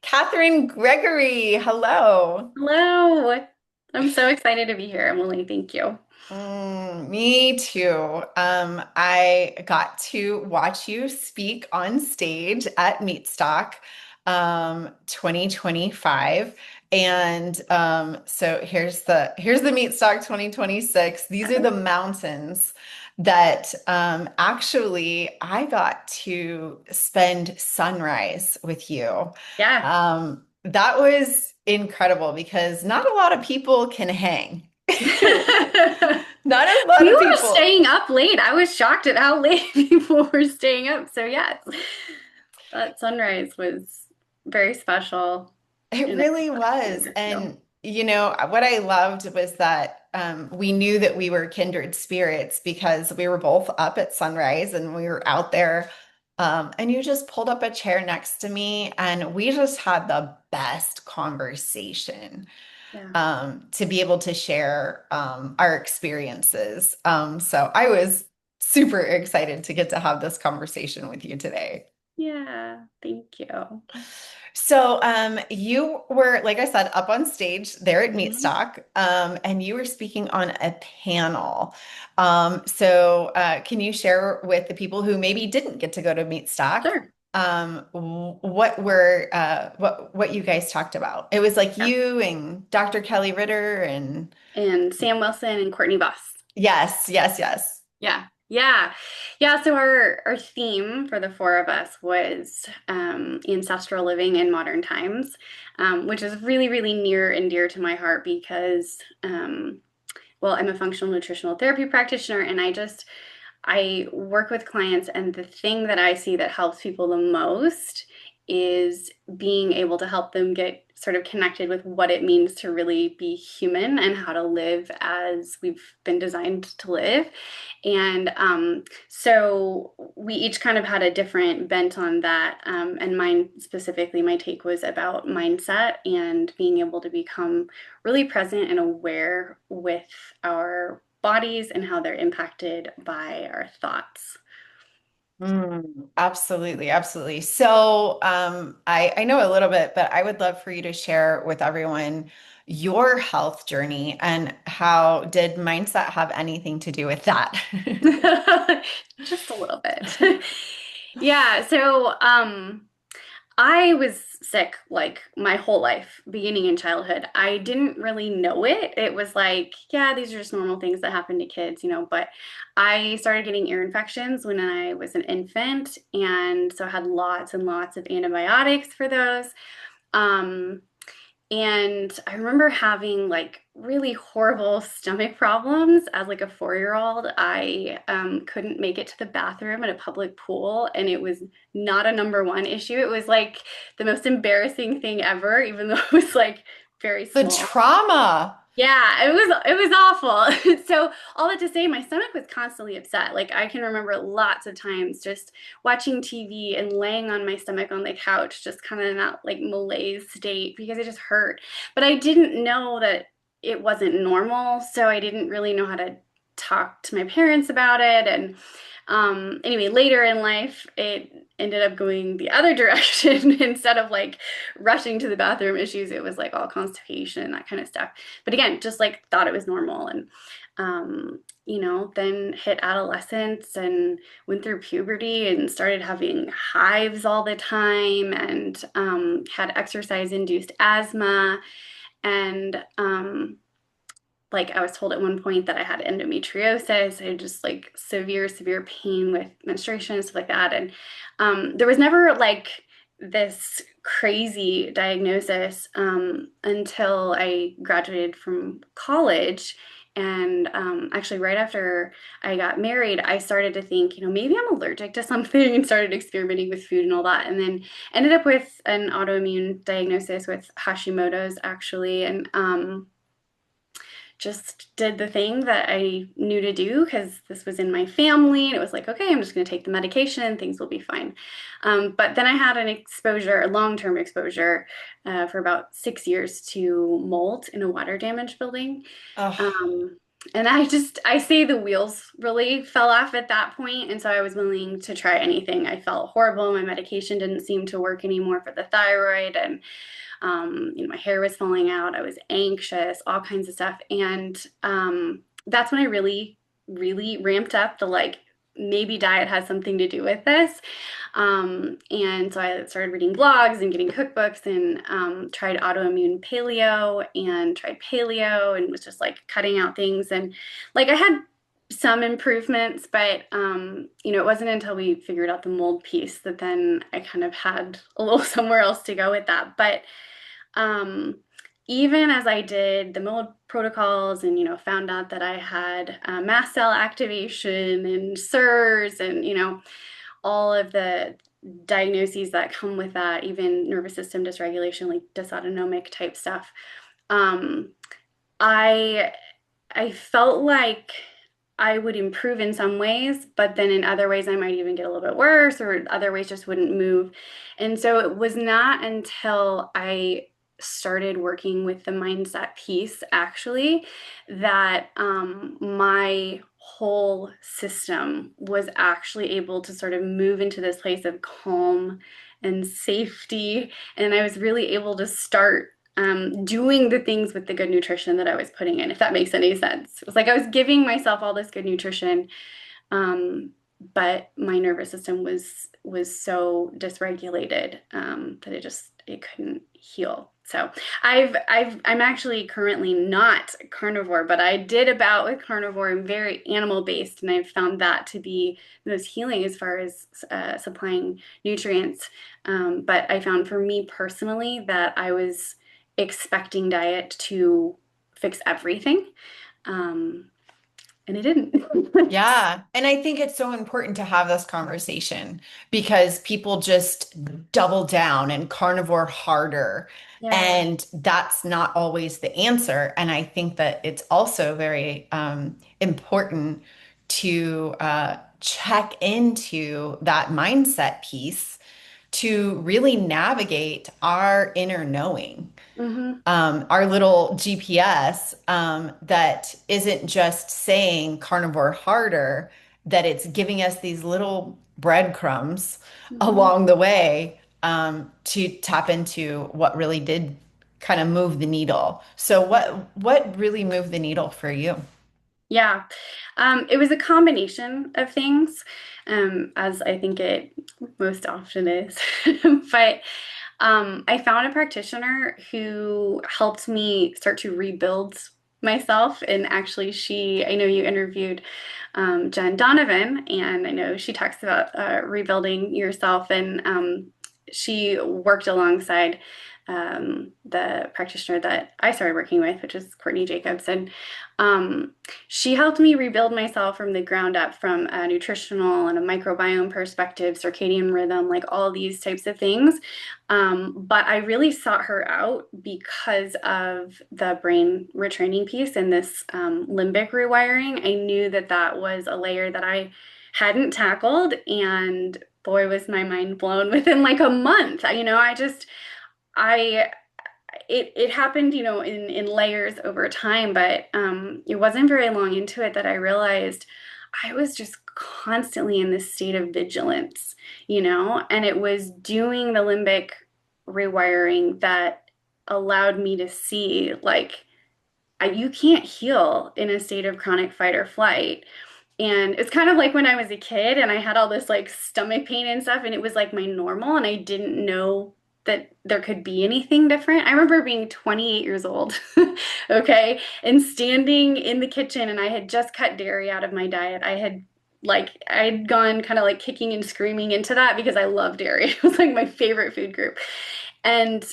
Katherine Gregory. Hello. Hello. I'm so excited to be here, Emily. Thank you. Me too. I got to watch you speak on stage at Meatstock 2025. And so here's the Meatstock 2026. These are the mountains that actually I got to spend sunrise with you. Yeah. That was incredible because not a lot of people can hang. Not a lot of People were people. staying up late. I was shocked at how late people were staying up. So, yes, that sunrise was very special It and it really was. made me feel. And, what I loved was that we knew that we were kindred spirits because we were both up at sunrise and we were out there. And you just pulled up a chair next to me and we just had the best conversation Yeah. to be able to share our experiences. So I was super excited to get to have this conversation with you today. Yeah. Thank you. So, you were, like I said, up on stage there at Mhm. Meatstock, and you were speaking on a panel. Can you share with the people who maybe didn't get to go to Meatstock, Sure. what you guys talked about? It was like Yeah. you and Dr. Kelly Ritter, and And Sam Wilson and Courtney Voss. yes, yes, yes. Yeah. Yeah. Yeah. So our theme for the four of us was ancestral living in modern times, which is really, really near and dear to my heart because well, I'm a functional nutritional therapy practitioner and I work with clients, and the thing that I see that helps people the most is being able to help them get sort of connected with what it means to really be human and how to live as we've been designed to live. And so we each kind of had a different bent on that. And mine specifically, my take was about mindset and being able to become really present and aware with our bodies and how they're impacted by our thoughts. Absolutely, absolutely. So, I know a little bit, but I would love for you to share with everyone your health journey and how did mindset have anything to do with that? Just a little bit. Yeah, so I was sick like my whole life, beginning in childhood. I didn't really know it. It was like, yeah, these are just normal things that happen to kids, but I started getting ear infections when I was an infant, and so I had lots and lots of antibiotics for those. Um, and I remember having like really horrible stomach problems as like a 4-year old. I couldn't make it to the bathroom at a public pool, and it was not a number one issue. It was like the most embarrassing thing ever, even though it was like very The small. trauma. Yeah, it was awful. So all that to say, my stomach was constantly upset. Like I can remember lots of times just watching TV and laying on my stomach on the couch, just kind of in that like malaise state because it just hurt. But I didn't know that it wasn't normal, so I didn't really know how to talk to my parents about it. And anyway, later in life, it ended up going the other direction. Instead of like rushing to the bathroom issues, it was like all constipation and that kind of stuff. But again, just like thought it was normal. And then hit adolescence and went through puberty and started having hives all the time, and had exercise induced asthma. And like I was told at one point that I had endometriosis. I had just like severe, severe pain with menstruation and stuff like that. And there was never like this crazy diagnosis until I graduated from college. And actually, right after I got married, I started to think, maybe I'm allergic to something, and started experimenting with food and all that. And then ended up with an autoimmune diagnosis with Hashimoto's, actually. And just did the thing that I knew to do because this was in my family. And it was like, okay, I'm just going to take the medication, things will be fine. But then I had an exposure, a long term exposure, for about 6 years to mold in a water damaged building. Oh, Um, And I say the wheels really fell off at that point, and so I was willing to try anything. I felt horrible. My medication didn't seem to work anymore for the thyroid, and my hair was falling out. I was anxious, all kinds of stuff. And that's when I really, really ramped up the like, maybe diet has something to do with this. And so I started reading blogs and getting cookbooks and tried autoimmune paleo and tried paleo and was just like cutting out things. And like I had some improvements, but it wasn't until we figured out the mold piece that then I kind of had a little somewhere else to go with that. But um, even as I did the mold protocols and, found out that I had mast cell activation and SIRS and, all of the diagnoses that come with that, even nervous system dysregulation, like dysautonomic type stuff, um, I I felt like I would improve in some ways, but then in other ways I might even get a little bit worse, or other ways just wouldn't move. And so it was not until I started working with the mindset piece actually that my whole system was actually able to sort of move into this place of calm and safety. And I was really able to start doing the things with the good nutrition that I was putting in, if that makes any sense. It was like I was giving myself all this good nutrition, um, but my nervous system was so dysregulated that it couldn't heal. So I'm actually currently not carnivore, but I did a bout with carnivore. I'm very animal based, and I've found that to be the most healing as far as supplying nutrients. But I found for me personally that I was expecting diet to fix everything, um, and it didn't. Yeah. And I think it's so important to have this conversation because people just double down and carnivore harder. Yeah. And that's not always the answer. And I think that it's also very important to check into that mindset piece to really navigate our inner knowing, Hmm. our little GPS that isn't just saying carnivore harder, that it's giving us these little breadcrumbs Hmm. along the way to tap into what really did kind of move the needle. So what really moved the needle for you? Yeah. It was a combination of things, as I think it most often is. But I found a practitioner who helped me start to rebuild myself. And actually, I know you interviewed Jen Donovan, and I know she talks about rebuilding yourself. And she worked alongside the practitioner that I started working with, which is Courtney Jacobs. And um, she helped me rebuild myself from the ground up, from a nutritional and a microbiome perspective, circadian rhythm, like all these types of things. But I really sought her out because of the brain retraining piece and this limbic rewiring. I knew that that was a layer that I hadn't tackled, and boy, was my mind blown within like a month. I it happened, in layers over time, but it wasn't very long into it that I realized I was just constantly in this state of vigilance, and it was doing the limbic rewiring that allowed me to see like you can't heal in a state of chronic fight or flight. And it's kind of like when I was a kid and I had all this like stomach pain and stuff, and it was like my normal, and I didn't know that there could be anything different. I remember being 28 years old, okay, and standing in the kitchen, and I had just cut dairy out of my diet. I'd gone kind of like kicking and screaming into that because I love dairy. It was like my favorite food group. And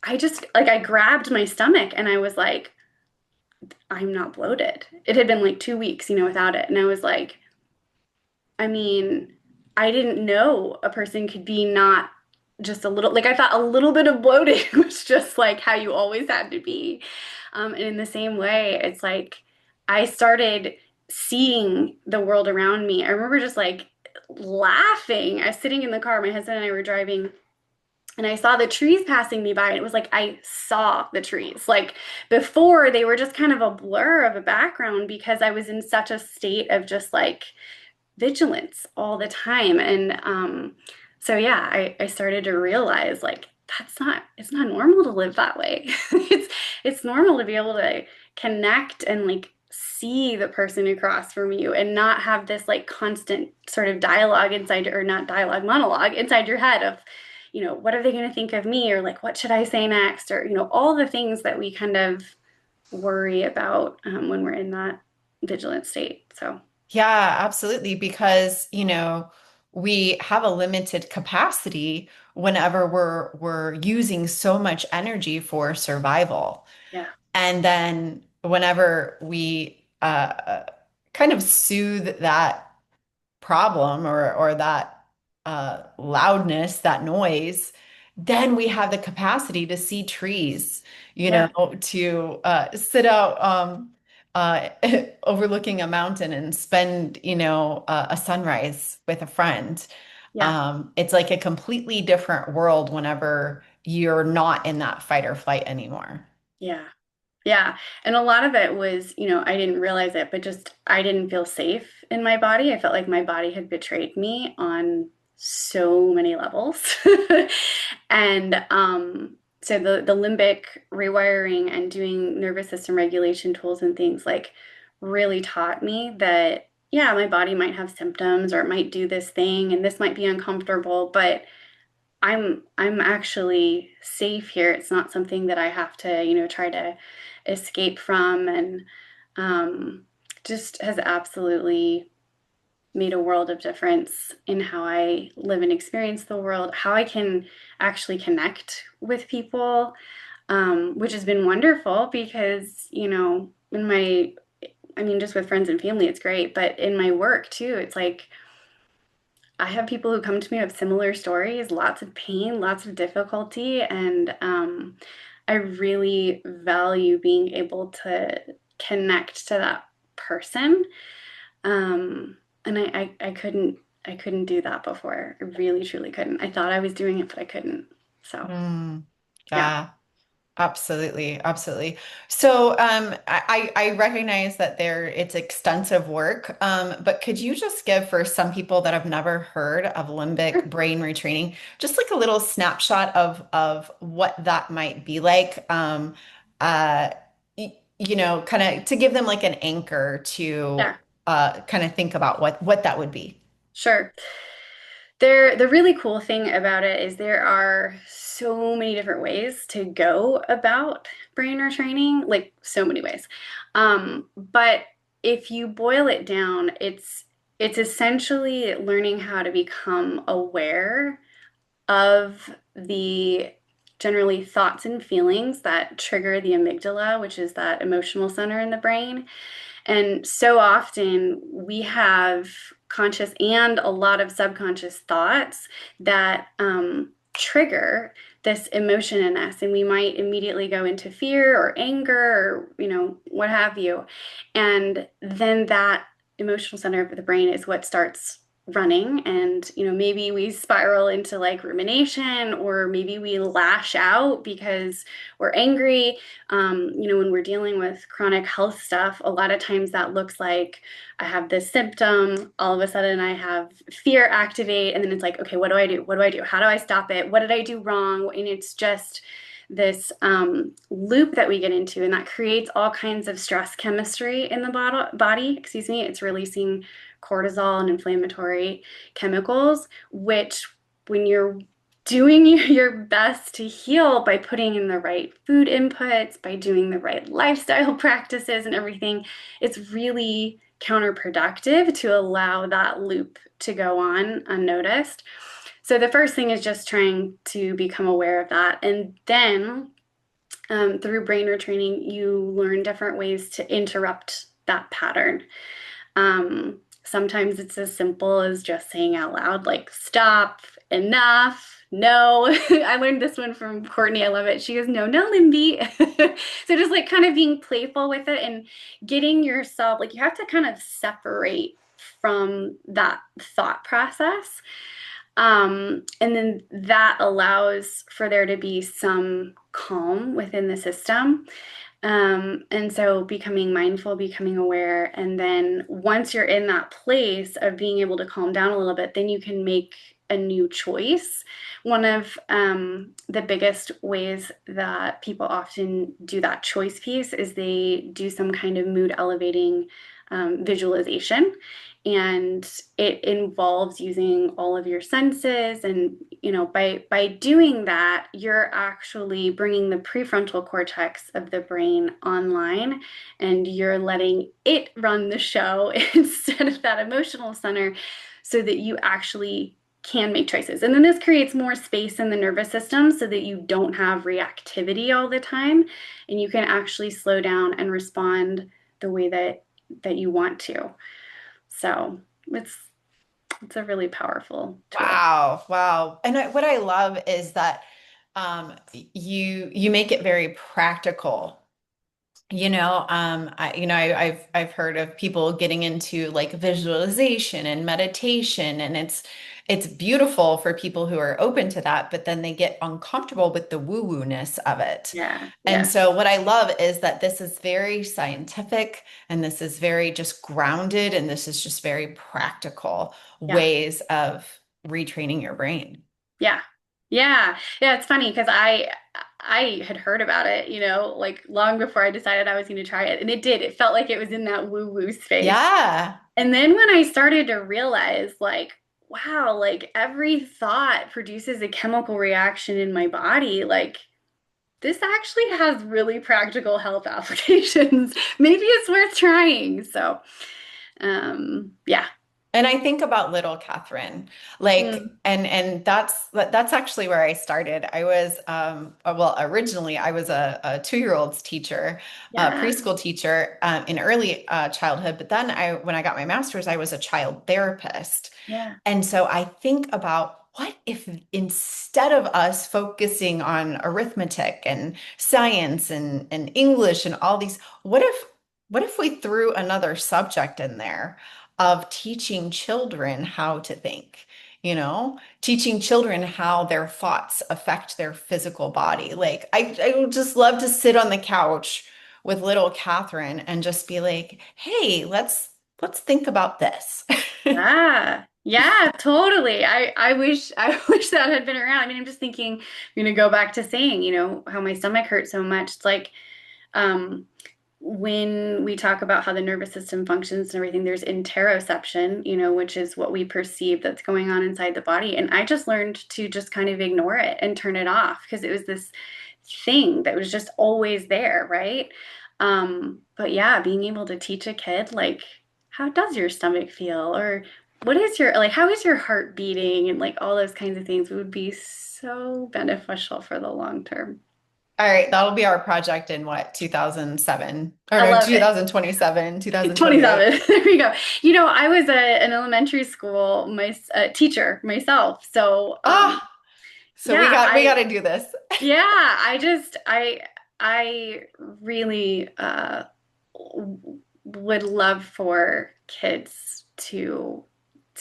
I just like I grabbed my stomach and I was like, I'm not bloated. It had been like 2 weeks, without it. And I was like, I mean, I didn't know a person could be not just a little, like I thought a little bit of bloating was just like how you always had to be. And in the same way, it's like I started seeing the world around me. I remember just like laughing. I was sitting in the car, my husband and I were driving and I saw the trees passing me by, and it was like I saw the trees. Like before, they were just kind of a blur of a background because I was in such a state of just like vigilance all the time. And so yeah, I started to realize like it's not normal to live that way. It's normal to be able to connect and like see the person across from you and not have this like constant sort of dialogue inside, or not dialogue, monologue inside your head of, what are they going to think of me, or like what should I say next, or all the things that we kind of worry about when we're in that vigilant state. So Yeah, absolutely. Because, we have a limited capacity whenever we're using so much energy for survival. yeah, And then whenever we kind of soothe that problem or that loudness, that noise, then we have the capacity to see trees, yeah, to sit out uh, overlooking a mountain and spend, a sunrise with a friend. yeah, It's like a completely different world whenever you're not in that fight or flight anymore. yeah. Yeah. And a lot of it was, I didn't realize it, but just I didn't feel safe in my body. I felt like my body had betrayed me on so many levels. And so the limbic rewiring and doing nervous system regulation tools and things like really taught me that, yeah, my body might have symptoms or it might do this thing and this might be uncomfortable, but I'm actually safe here. It's not something that I have to, try to escape from, and um, just has absolutely made a world of difference in how I live and experience the world, how I can actually connect with people, which has been wonderful because, in my, I mean, just with friends and family, it's great, but in my work too, it's like I have people who come to me with similar stories, lots of pain, lots of difficulty, and I really value being able to connect to that person. And I couldn't do that before. I really truly couldn't. I thought I was doing it, but I couldn't. So Mm, yeah. yeah. Absolutely, absolutely. So I recognize that it's extensive work, but could you just give for some people that have never heard of limbic brain retraining, just like a little snapshot of what that might be like, uh, kind of to give them like an anchor to Yeah, kind of think about what that would be. sure. The really cool thing about it is there are so many different ways to go about brain retraining, like so many ways. But if you boil it down, it's essentially learning how to become aware of the generally thoughts and feelings that trigger the amygdala, which is that emotional center in the brain. And so often we have conscious and a lot of subconscious thoughts that trigger this emotion in us. And we might immediately go into fear or anger or, what have you. And then that emotional center of the brain is what starts running, and maybe we spiral into like rumination, or maybe we lash out because we're angry. When we're dealing with chronic health stuff, a lot of times that looks like I have this symptom, all of a sudden I have fear activate, and then it's like, okay, what do I do? What do I do? How do I stop it? What did I do wrong? And it's just this loop that we get into, and that creates all kinds of stress chemistry in the body. Excuse me. It's releasing cortisol and inflammatory chemicals, which when you're doing your best to heal by putting in the right food inputs, by doing the right lifestyle practices and everything, it's really counterproductive to allow that loop to go on unnoticed. So the first thing is just trying to become aware of that. And then through brain retraining, you learn different ways to interrupt that pattern. Sometimes it's as simple as just saying out loud, like, stop, enough, no. I learned this one from Courtney. I love it. She goes, no, no, Limby. So just like kind of being playful with it and getting yourself, like, you have to kind of separate from that thought process. And then that allows for there to be some calm within the system. And so becoming mindful, becoming aware, and then once you're in that place of being able to calm down a little bit, then you can make a new choice. One of the biggest ways that people often do that choice piece is they do some kind of mood elevating visualization. And it involves using all of your senses. And, by doing that, you're actually bringing the prefrontal cortex of the brain online and you're letting it run the show instead of that emotional center so that you actually can make choices. And then this creates more space in the nervous system so that you don't have reactivity all the time and you can actually slow down and respond the way that you want to. So it's it's a really powerful tool. Wow, wow. And what I love is that you make it very practical. I've heard of people getting into like visualization and meditation, and it's beautiful for people who are open to that, but then they get uncomfortable with the woo-woo-ness of it. Yeah, And yeah, so what I love is that this is very scientific and this is very just grounded and this is just very practical yeah, ways of retraining your brain. yeah, yeah, yeah. It's funny because I had heard about it, like long before I decided I was going to try it, and it did. It felt like it was in that woo-woo space. Yeah. And then when I started to realize, like, wow, like every thought produces a chemical reaction in my body, like this actually has really practical health applications. Maybe it's worth trying. So, yeah. And I think about little Catherine, Mm, and that's actually where I started. I was well, originally I was a 2-year-old's teacher, a yeah, preschool teacher in early childhood, but then when I got my master's, I was a child therapist. yeah, And so I think about what if instead of us focusing on arithmetic and science and English and all these, what if we threw another subject in there of teaching children how to think, teaching children how their thoughts affect their physical body. Like I would just love to sit on the couch with little Catherine and just be like, hey, let's think about this. yeah, yeah, totally. I wish I wish that had been around. I mean, I'm just thinking, I'm gonna go back to saying, how my stomach hurts so much. It's like, um, when we talk about how the nervous system functions and everything, there's interoception, which is what we perceive that's going on inside the body. And I just learned to just kind of ignore it and turn it off because it was this thing that was just always there, right? But yeah, being able to teach a kid, like, how does your stomach feel? Or what is like, how is your heart beating? And like all those kinds of things would be so beneficial for the long term. All right, that'll be our project in what, 2007 or I no, love it. 2027, 2028. 27. There we go. I was an elementary school teacher myself. So, Ah, so we yeah, got we got to do this. yeah, I really would love for kids to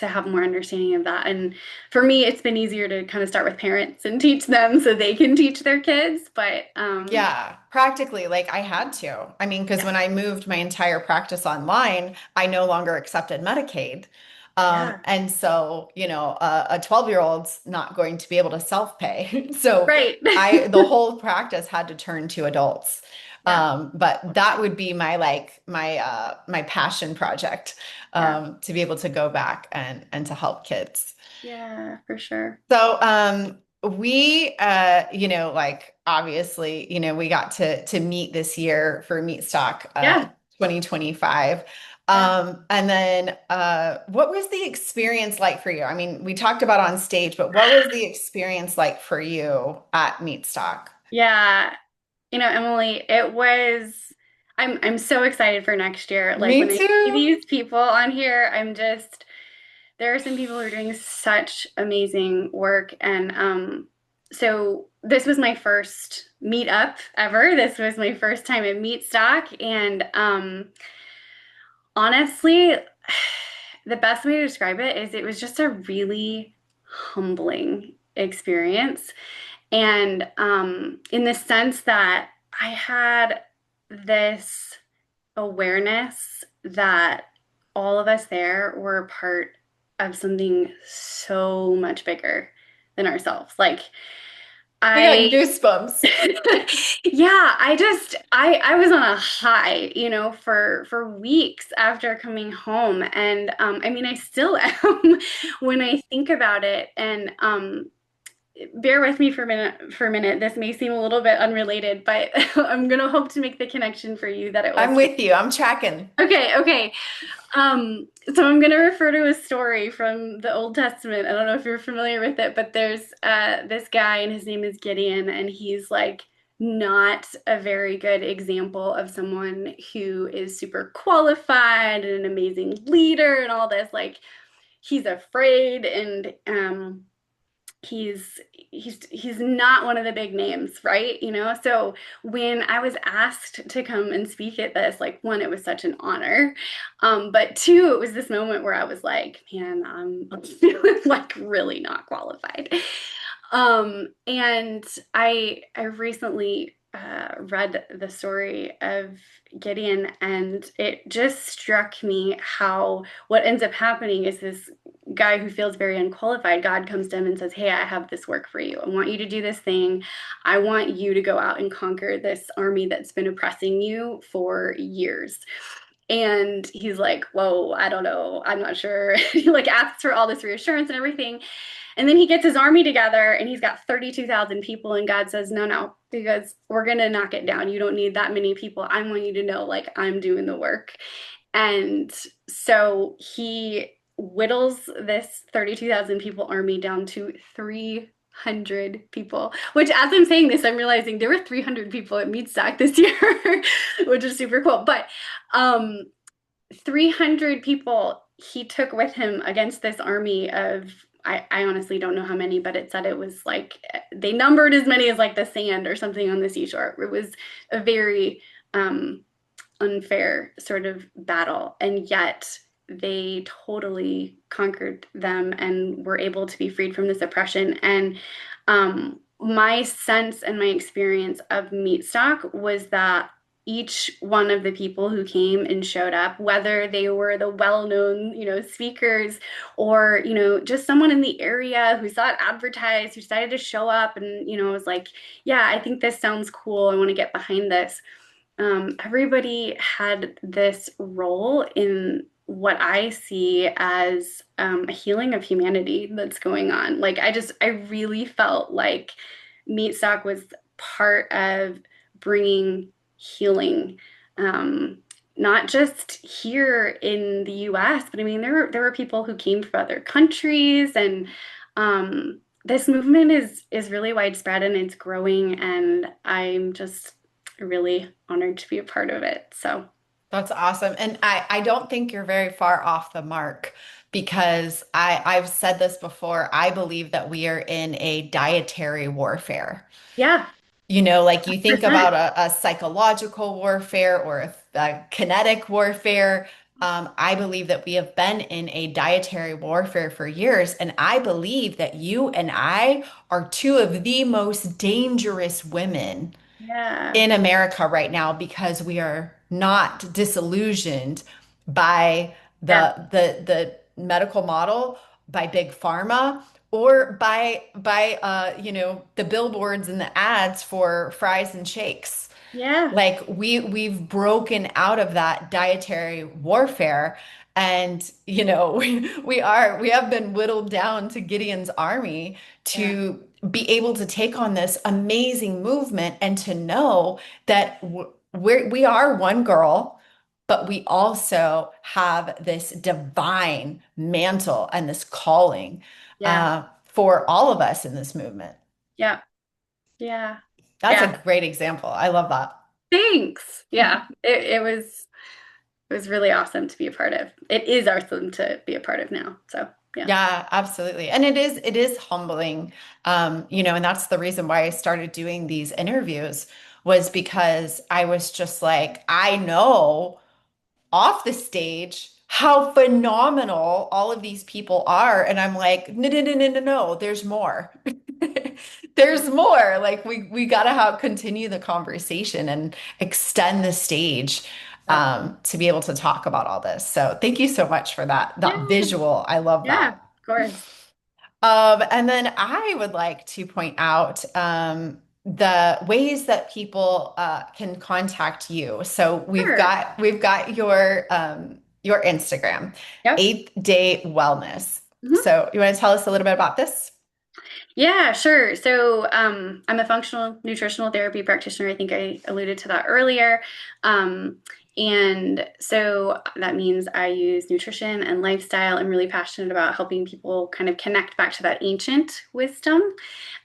have more understanding of that. And for me, it's been easier to kind of start with parents and teach them so they can teach their kids. But Yeah, practically, like I had to. I mean, because yeah, when I moved my entire practice online, I no longer accepted Medicaid. yeah, And so, a 12-year-old's not going to be able to self-pay. So right. the whole practice had to turn to adults. Yeah, But that would be my passion project, yeah, to be able to go back and to help kids. yeah, for sure. So, we, like obviously, we got to meet this year for Meatstock, Yeah, 2025. yeah. And then, what was the experience like for you? I mean, we talked about on stage, but what was the experience like for you at Meatstock? Yeah, Emily, I'm so excited for next year. Like Me when I see too. these people on here, there are some people who are doing such amazing work. And so this was my first meetup ever. This was my first time at Meatstock. And honestly, the best way to describe it is it was just a really humbling experience. And in the sense that I had this awareness that all of us there were a part of something so much bigger than ourselves. Like, I got I goosebumps. yeah, I was on a high, for weeks after coming home. And I mean I still am when I think about it. And bear with me for a minute. This may seem a little bit unrelated, but I'm gonna hope to make the connection for you that it will I'm too. with you. I'm tracking. Okay, okay. So I'm going to refer to a story from the Old Testament. I don't know if you're familiar with it, but there's this guy, and his name is Gideon, and he's like not a very good example of someone who is super qualified and an amazing leader and all this. Like, he's afraid, and he's not one of the big names, right? So when I was asked to come and speak at this, like, one, it was such an honor, but two, it was this moment where I was like, man, I'm feeling like really not qualified. And I recently read the story of Gideon, and it just struck me how what ends up happening is this guy who feels very unqualified. God comes to him and says, "Hey, I have this work for you. I want you to do this thing. I want you to go out and conquer this army that's been oppressing you for years." And he's like, "Whoa, I don't know. I'm not sure." He like asks for all this reassurance and everything. And then he gets his army together and he's got 32,000 people. And God says, "No, no, because we're going to knock it down. You don't need that many people. I want you to know, like, I'm doing the work." And so he whittles this 32,000 people army down to 300 people, which, as I'm saying this, I'm realizing there were 300 people at Meatstock this year, which is super cool. But um, 300 people he took with him against this army of, I honestly don't know how many, but it said it was like they numbered as many as like the sand or something on the seashore. It was a very unfair sort of battle, and yet they totally conquered them and were able to be freed from this oppression. And my sense and my experience of Meatstock was that each one of the people who came and showed up, whether they were the well-known, speakers, or, just someone in the area who saw it advertised, who decided to show up and, was like, yeah, I think this sounds cool. I want to get behind this. Everybody had this role in what I see as a healing of humanity that's going on. Like, I really felt like Meatstock was part of bringing healing, not just here in the US, but I mean, there were people who came from other countries, and this movement is really widespread and it's growing, and I'm just really honored to be a part of it. So, That's awesome. And I don't think you're very far off the mark because I've said this before. I believe that we are in a dietary warfare. yeah, Like you think about 100%. a psychological warfare or a kinetic warfare. I believe that we have been in a dietary warfare for years. And I believe that you and I are two of the most dangerous women Yeah, in America right now because we are not disillusioned by yeah, the medical model, by big pharma, or by the billboards and the ads for fries and shakes. yeah, Like we've broken out of that dietary warfare, and we have been whittled down to Gideon's army yeah, to be able to take on this amazing movement and to know that we are one girl, but we also have this divine mantle and this calling yeah, for all of us in this movement. yeah, yeah, That's yeah. a great example. I love that. Thanks. Yeah, it was really awesome to be a part of. It is awesome to be a part of now. So, yeah. Yeah, absolutely. And it is humbling. And that's the reason why I started doing these interviews was because I was just like, I know off the stage how phenomenal all of these people are. And I'm like, no, no, no, no, no, no, there's more. There's more. Like we gotta have continue the conversation and extend the stage Yep. to be able to talk about all this. So thank you so much for that Yeah, visual. I love yeah, that. of course. And then I would like to point out the ways that people can contact you. So Sure. we've got your Instagram, Yep. Eighth Day Wellness. Mhm. So you want to tell us a little bit about this? Yeah, sure. So, I'm a functional nutritional therapy practitioner. I think I alluded to that earlier. Um, and so that means I use nutrition and lifestyle. I'm really passionate about helping people kind of connect back to that ancient wisdom.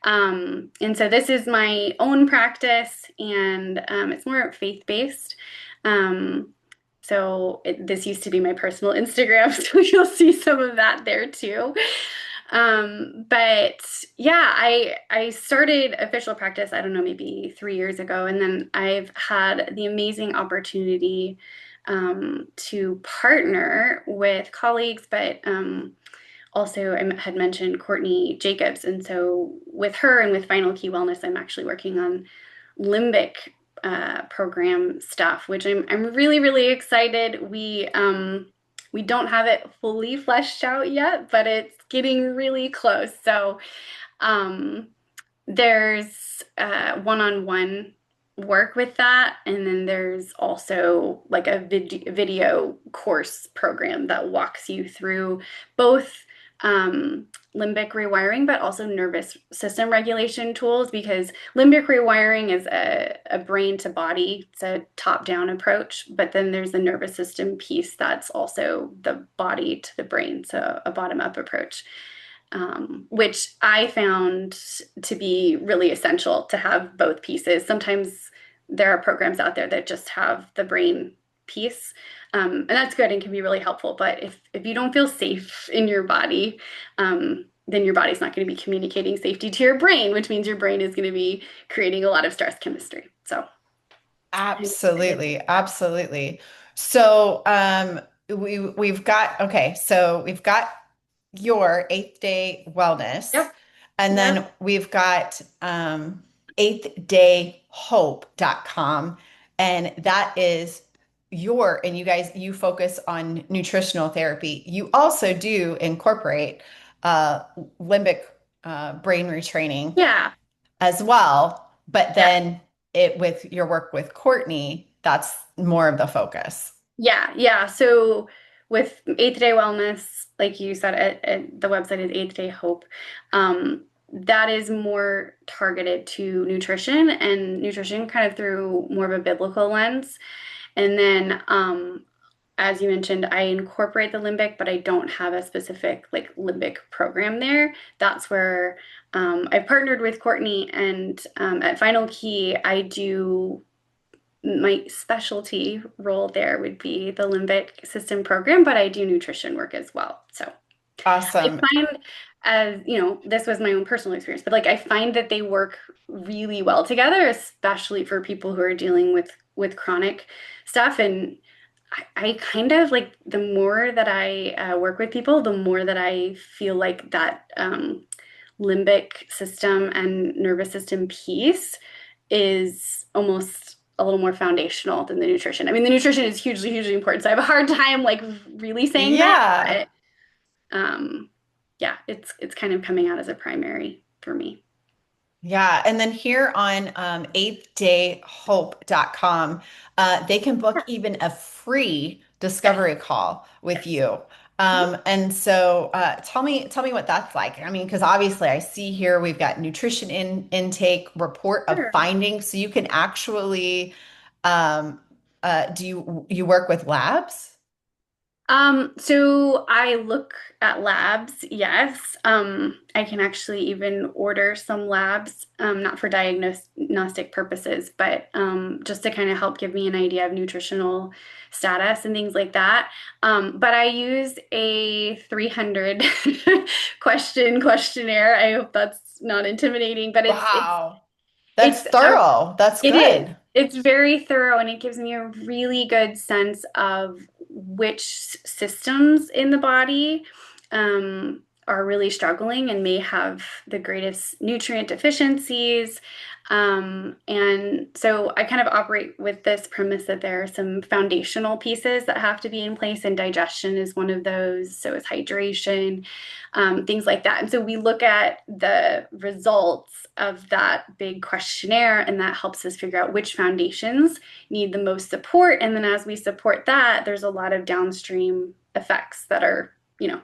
And so this is my own practice, and it's more faith-based. Um, this used to be my personal Instagram, so you'll see some of that there too. But yeah, I started official practice, I don't know, maybe 3 years ago, and then I've had the amazing opportunity to partner with colleagues, but also I had mentioned Courtney Jacobs, and so with her and with Final Key Wellness, I'm actually working on limbic program stuff, which I'm really really excited. We don't have it fully fleshed out yet, but it's getting really close. So um, there's one-on-one work with that, and then there's also like a video course program that walks you through both limbic rewiring, but also nervous system regulation tools, because limbic rewiring is a brain to body, it's a top-down approach, but then there's the nervous system piece that's also the body to the brain, so a bottom-up approach, which I found to be really essential to have both pieces. Sometimes there are programs out there that just have the brain piece, and that's good and can be really helpful. But if you don't feel safe in your body, then your body's not going to be communicating safety to your brain, which means your brain is going to be creating a lot of stress chemistry. So I'm excited Absolutely, about absolutely. So we've got okay, so we've got your eighth day wellness, that. and Yep. then we've got eighth-day-hope.com, and that is and you guys you focus on nutritional therapy. You also do incorporate uh limbic brain retraining Yeah. as well, but Yeah. then it with your work with Courtney, that's more of the focus. Yeah, yeah. So with Eighth Day Wellness, like you said, the website is Eighth Day Hope. That is more targeted to nutrition, and nutrition kind of through more of a biblical lens. And then, as you mentioned, I incorporate the limbic, but I don't have a specific like limbic program there. That's where I've partnered with Courtney, and at Final Key, I do my specialty role there would be the limbic system program, but I do nutrition work as well. So I Awesome. find, as you know, this was my own personal experience, but like I find that they work really well together, especially for people who are dealing with chronic stuff. And I kind of like, the more that I work with people, the more that I feel like that limbic system and nervous system piece is almost a little more foundational than the nutrition. I mean, the nutrition is hugely, hugely important. So I have a hard time like really saying that, Yeah. but um, yeah, it's kind of coming out as a primary for me. Yeah. And then here on eighth-day-hope.com, they can book even a free Yes, discovery call with yes. you. Mhm. And so tell me what that's like. I mean, because obviously I see here we've got nutrition intake, report of Sure. findings. So you can actually um, do you work with labs? So I look at labs, yes. I can actually even order some labs, not for diagnostic purposes, but just to kind of help give me an idea of nutritional status and things like that. But I use a 300 questionnaire. I hope that's not intimidating, but it's Wow. That's It's thorough. That's it is. good. It's very thorough and it gives me a really good sense of which systems in the body are really struggling and may have the greatest nutrient deficiencies. And so I kind of operate with this premise that there are some foundational pieces that have to be in place, and digestion is one of those. So is hydration, things like that. And so we look at the results of that big questionnaire, and that helps us figure out which foundations need the most support. And then as we support that, there's a lot of downstream effects that are,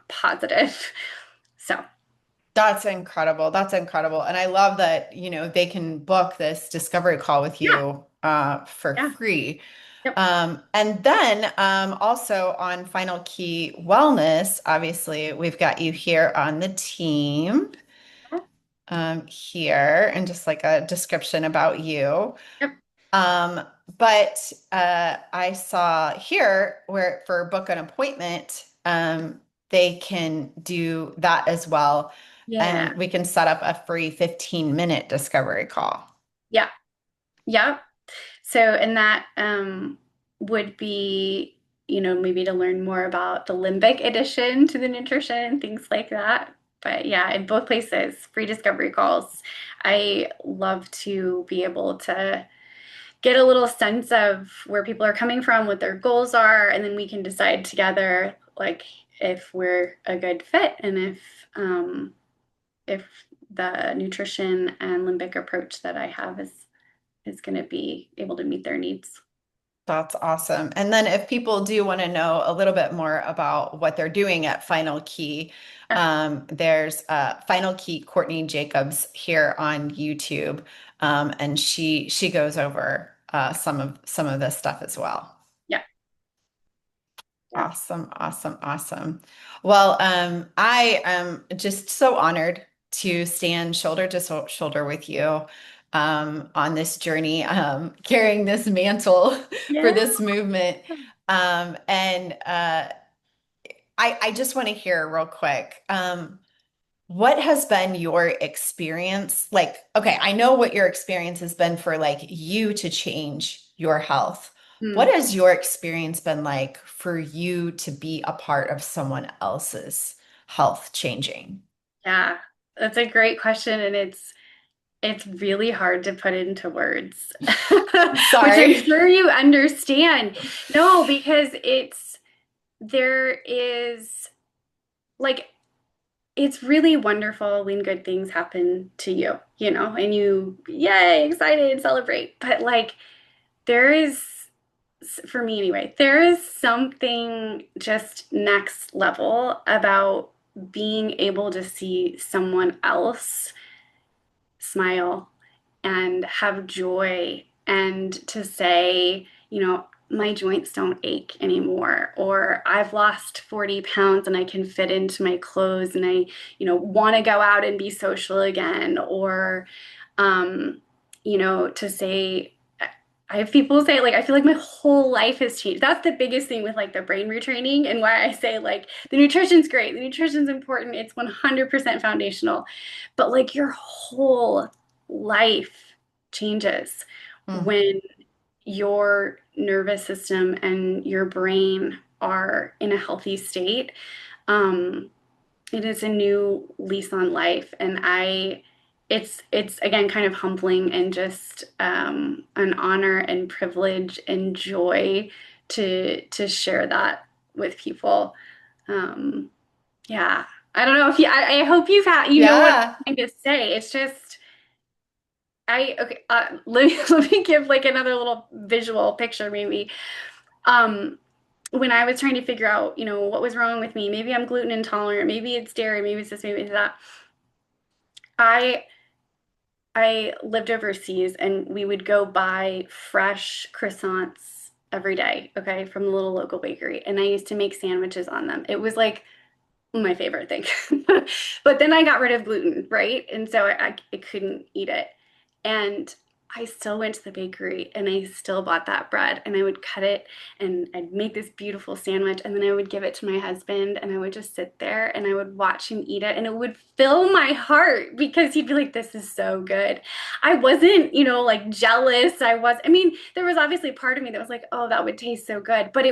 positive. So, That's incredible. That's incredible. And I love that, they can book this discovery call with yeah, you for yeah, free. yep, And then also on Final Key Wellness, obviously, we've got you here on the team here, and just like a description about you. yep, Um, but I saw here where for book an appointment, they can do that as well. yeah, And we can set up a free 15-minute discovery call. yeah, yep. So, and that would be, maybe to learn more about the limbic addition to the nutrition, things like that. But yeah, in both places, free discovery calls. I love to be able to get a little sense of where people are coming from, what their goals are, and then we can decide together, like if we're a good fit and if the nutrition and limbic approach that I have is going to be able to meet their needs. That's awesome. And then if people do want to know a little bit more about what they're doing at Final Key, Yeah, there's Final Key Courtney Jacobs here on YouTube, and she goes over some of this stuff as well. yeah, yeah. Awesome, awesome, awesome. Well, I am just so honored to stand shoulder to shoulder with you on this journey, carrying this mantle for Yeah. this movement. And I just want to hear real quick. What has been your experience? Like, okay, I know what your experience has been for like you to change your health. What Hmm. has your experience been like for you to be a part of someone else's health changing? Yeah. That's a great question, and it's really hard to put into words, which I'm Sorry. sure you understand. No, because there is like it's really wonderful when good things happen to you, and you, yay, excited, celebrate. But like there is, for me anyway, there is something just next level about being able to see someone else smile and have joy and to say, my joints don't ache anymore, or I've lost 40 pounds and I can fit into my clothes and I, want to go out and be social again, or, um, to say, I have people say, like, I feel like my whole life has changed. That's the biggest thing with like the brain retraining, and why I say, like, the nutrition's great, the nutrition's important, it's 100% foundational, but like your whole life changes Mm, when your nervous system and your brain are in a healthy state. Um, it is a new lease on life, and it's again kind of humbling and just an honor and privilege and joy to share that with people. Um, yeah, I don't know if I hope you know what yeah. I'm trying to say. It's just okay. Let me give like another little visual picture maybe. Um, when I was trying to figure out, what was wrong with me, maybe I'm gluten intolerant, maybe it's dairy, maybe it's this, maybe it's that. I I lived overseas and we would go buy fresh croissants every day, okay, from the little local bakery. And I used to make sandwiches on them. It was like my favorite thing. But then I got rid of gluten, right? And so I couldn't eat it. And I still went to the bakery and I still bought that bread and I would cut it and I'd make this beautiful sandwich and then I would give it to my husband and I would just sit there and I would watch him eat it and it would fill my heart because he'd be like, this is so good. I wasn't, like jealous. I mean, there was obviously part of me that was like, oh, that would taste so good. But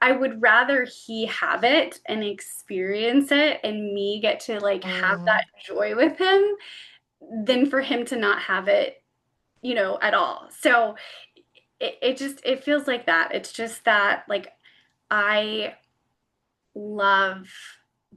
I would rather he have it and experience it and me get to like have that Mm. joy with him than for him to not have it, at all. So it feels like that. It's just that like I love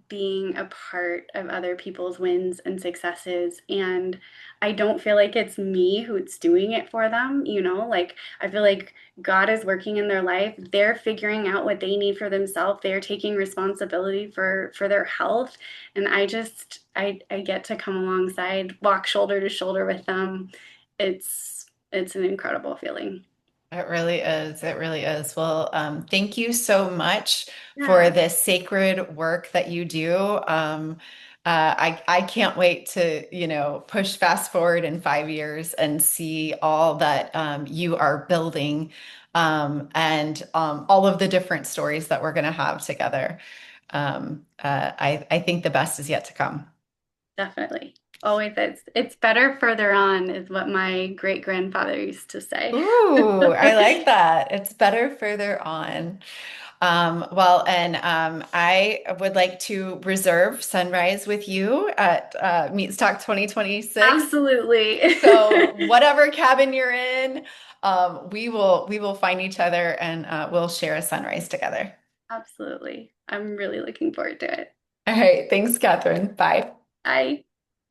being a part of other people's wins and successes. And I don't feel like it's me who's doing it for them, like I feel like God is working in their life. They're figuring out what they need for themselves. They're taking responsibility for their health. And I get to come alongside, walk shoulder to shoulder with them. It's an incredible feeling. It really is. It really is. Well, thank you so much for Yeah. this sacred work that you do. I can't wait to, push fast forward in 5 years and see all that you are building and all of the different stories that we're going to have together. I think the best is yet to come. Definitely. Always it's better further on is what my great grandfather used to say. Ooh, I like that. It's better further on. Well, and I would like to reserve sunrise with you at Meatstock 2026. Absolutely. So whatever cabin you're in, we will find each other and we'll share a sunrise together. Absolutely. I'm really looking forward to it. All right, thanks, Catherine. Bye. Bye.